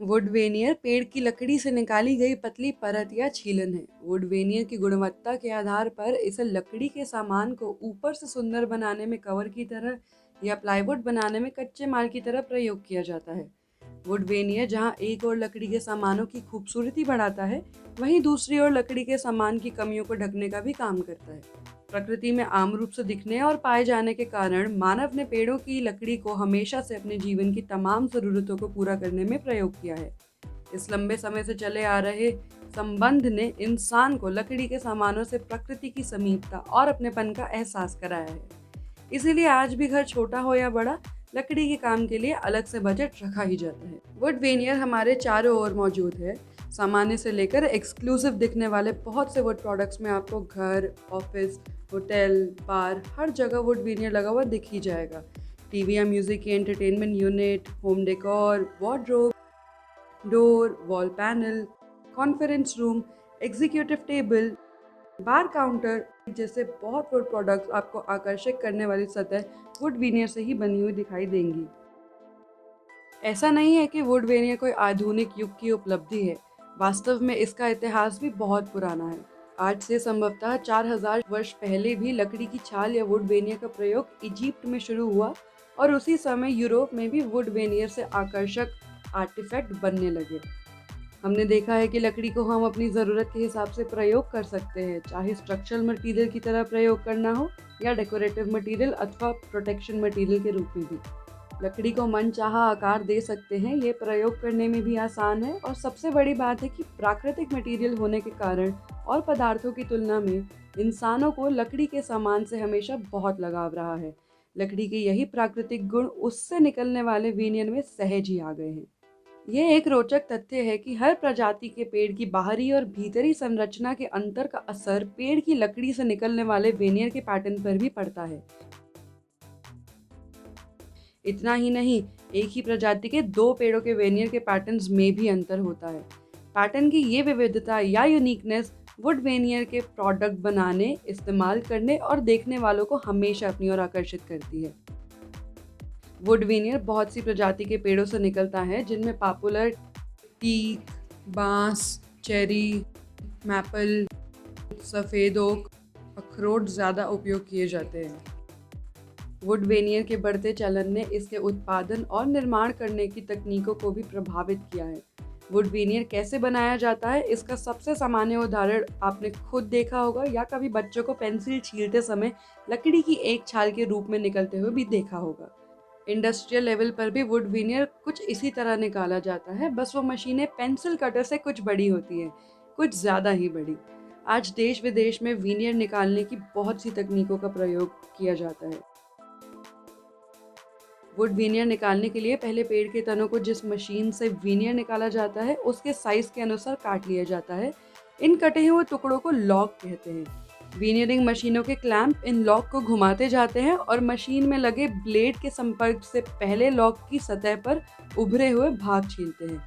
Would vernier पेड़ की लकड़ी से निकाली गई पतली परत या छीलन है। वुड वेनियर की गुणवत्ता के आधार पर इसे लकड़ी के सामान को ऊपर से सुंदर बनाने में कवर की तरह या प्लाईवुड बनाने में कच्चे माल की तरह प्रयोग किया जाता है। वुड वेनियर जहाँ एक ओर लकड़ी के सामानों की खूबसूरती बढ़ाता है, वहीं दूसरी ओर लकड़ी के सामान की कमियों को ढकने का भी काम करता है। प्रकृति में आम रूप से दिखने और पाए जाने के कारण मानव ने पेड़ों की लकड़ी को हमेशा से अपने जीवन की तमाम ज़रूरतों को पूरा करने में प्रयोग किया है। इस लंबे समय से चले आ रहे संबंध ने इंसान को लकड़ी के सामानों से प्रकृति की समीपता और अपनेपन का एहसास कराया है। इसीलिए आज भी घर छोटा हो या बड़ा, लकड़ी के काम के लिए अलग से बजट रखा ही जाता है। वुड वेनियर हमारे चारों ओर मौजूद है। सामान्य से लेकर एक्सक्लूसिव दिखने वाले बहुत से वुड प्रोडक्ट्स में आपको घर, ऑफिस, होटल, बार, हर जगह वुड वेनियर लगा हुआ दिख ही जाएगा। टीवी या म्यूजिक की entertainment unit, home decor, wardrobe, door, wall panel, conference room, executive table, bar counter जैसे बहुत वुड प्रोडक्ट्स आपको आकर्षक करने वाली सतह वुड वेनियर से ही बनी हुई दिखाई देंगी। ऐसा नहीं है कि वुड वेनियर कोई आधुनिक युग की उपलब्धि है। वास्तव में इसका इतिहास भी बहुत पुराना है। आज से संभवतः 4000 वर्ष पहले भी लकड़ी की छाल या वुड वेनियर का प्रयोग इजिप्ट में शुरू हुआ और उसी समय यूरोप में भी वुड वेनियर से आकर्षक आर्टिफैक्ट बनने लगे। हमने देखा है कि लकड़ी को हम अपनी ज़रूरत के हिसाब से प्रयोग कर सकते हैं, चाहे स्ट्रक्चरल मटेरियल की तरह प्रयोग करना हो या डेकोरेटिव मटेरियल अथवा प्रोटेक्शन मटेरियल के रूप में भी। लकड़ी को मनचाहा आकार दे सकते हैं। ये प्रयोग करने में भी आसान है और सबसे बड़ी बात है कि प्राकृतिक मटेरियल होने के कारण और पदार्थों की तुलना में इंसानों को लकड़ी के सामान से हमेशा बहुत लगाव रहा है। लकड़ी के यही प्राकृतिक गुण उससे निकलने वाले वेनियर में सहज ही आ गए हैं। ये एक रोचक तथ्य है कि हर प्रजाति के पेड़ की बाहरी और भीतरी संरचना के अंतर का असर पेड़ की लकड़ी से निकलने वाले वेनियर के पैटर्न पर भी पड़ता है। इतना ही नहीं, एक ही प्रजाति के दो पेड़ों के वेनियर के पैटर्न्स में भी अंतर होता है। पैटर्न की ये विविधता या यूनिकनेस वुड वेनियर के प्रोडक्ट बनाने, इस्तेमाल करने और देखने वालों को हमेशा अपनी ओर आकर्षित करती है। वुड वेनियर बहुत सी प्रजाति के पेड़ों से निकलता है, जिनमें पॉपुलर टीक, बांस, चेरी, मैपल, सफ़ेद ओक, अखरोट ज़्यादा उपयोग किए जाते हैं। वुड वेनियर के बढ़ते चलन ने इसके उत्पादन और निर्माण करने की तकनीकों को भी प्रभावित किया है। वुड वेनियर कैसे बनाया जाता है, इसका सबसे सामान्य उदाहरण आपने खुद देखा होगा या कभी बच्चों को पेंसिल छीलते समय लकड़ी की एक छाल के रूप में निकलते हुए भी देखा होगा। इंडस्ट्रियल लेवल पर भी वुड वेनियर कुछ इसी तरह निकाला जाता है, बस वो मशीनें पेंसिल कटर से कुछ बड़ी होती हैं, कुछ ज़्यादा ही बड़ी। आज देश विदेश में वेनियर निकालने की बहुत सी तकनीकों का प्रयोग किया जाता है। वुड वेनियर निकालने के लिए पहले पेड़ के तनों को जिस मशीन से वेनियर निकाला जाता है, उसके साइज के अनुसार काट लिया जाता है। इन कटे हुए टुकड़ों को लॉक कहते हैं। वेनियरिंग मशीनों के क्लैंप इन लॉक को घुमाते जाते हैं और मशीन में लगे ब्लेड के संपर्क से पहले लॉक की सतह पर उभरे हुए भाग छीलते हैं।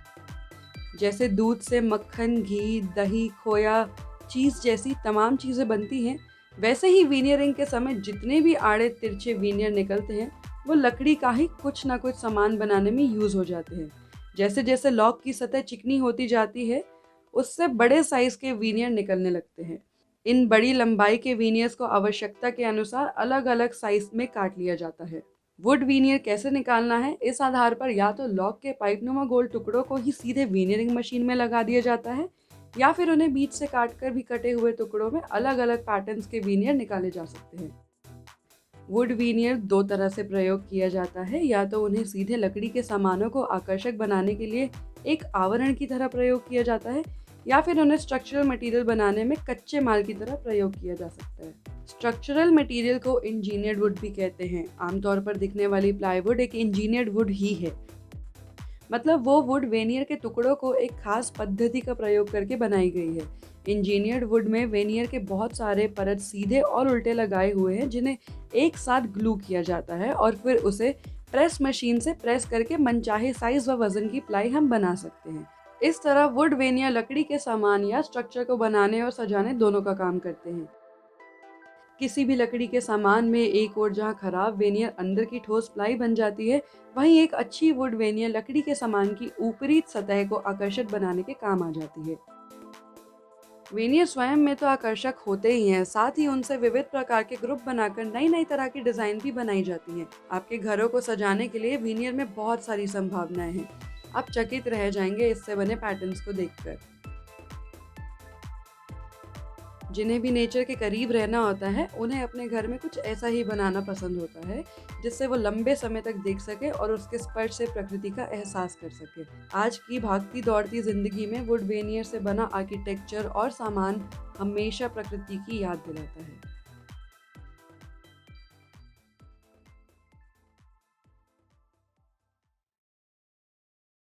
जैसे दूध से मक्खन, घी, दही, खोया, चीज़ जैसी तमाम चीज़ें बनती हैं, वैसे ही वेनियरिंग के समय जितने भी आड़े तिरछे वेनियर निकलते हैं, वो लकड़ी का ही कुछ ना कुछ सामान बनाने में यूज़ हो जाते हैं। जैसे जैसे लॉक की सतह चिकनी होती जाती है, उससे बड़े साइज़ के वेनियर निकलने लगते हैं। इन बड़ी लंबाई के वेनियर्स को आवश्यकता के अनुसार अलग अलग साइज में काट लिया जाता है। वुड वेनियर कैसे निकालना है, इस आधार पर या तो लॉक के पाइपनुमा गोल टुकड़ों को ही सीधे वेनियरिंग मशीन में लगा दिया जाता है या फिर उन्हें बीच से काटकर भी कटे हुए टुकड़ों में अलग अलग पैटर्न्स के वेनियर निकाले जा सकते हैं। वुड वेनियर दो तरह से प्रयोग किया जाता है, या तो उन्हें सीधे लकड़ी के सामानों को आकर्षक बनाने के लिए एक आवरण की तरह प्रयोग किया जाता है या फिर उन्हें स्ट्रक्चरल मटेरियल बनाने में कच्चे माल की तरह प्रयोग किया जा सकता है। स्ट्रक्चरल मटेरियल को इंजीनियर्ड वुड भी कहते हैं। आमतौर पर दिखने वाली प्लाईवुड एक इंजीनियर्ड वुड ही है, मतलब वो वुड वेनियर के टुकड़ों को एक खास पद्धति का प्रयोग करके बनाई गई है। इंजीनियर्ड वुड में वेनियर के बहुत सारे परत सीधे और उल्टे लगाए हुए हैं, जिन्हें एक साथ ग्लू किया जाता है और फिर उसे प्रेस मशीन से प्रेस करके मनचाहे साइज व वजन की प्लाई हम बना सकते हैं। इस तरह वुड वेनियर लकड़ी के सामान या स्ट्रक्चर को बनाने और सजाने दोनों का काम करते हैं। किसी भी लकड़ी के सामान में एक ओर जहाँ खराब वेनियर अंदर की ठोस प्लाई बन जाती है, वहीं एक अच्छी वुड वेनियर लकड़ी के सामान की ऊपरी सतह को आकर्षक बनाने के काम आ जाती है। वेनियर स्वयं में तो आकर्षक होते ही हैं, साथ ही उनसे विविध प्रकार के ग्रुप बनाकर नई नई तरह की डिजाइन भी बनाई जाती हैं। आपके घरों को सजाने के लिए वेनियर में बहुत सारी संभावनाएं हैं। आप चकित रह जाएंगे इससे बने पैटर्न्स को देखकर। जिन्हें भी नेचर के करीब रहना होता है, उन्हें अपने घर में कुछ ऐसा ही बनाना पसंद होता है, जिससे वो लंबे समय तक देख सके और उसके स्पर्श से प्रकृति का एहसास कर सके। आज की भागती दौड़ती जिंदगी में वुड वेनियर से बना आर्किटेक्चर और सामान हमेशा प्रकृति की याद दिलाता है।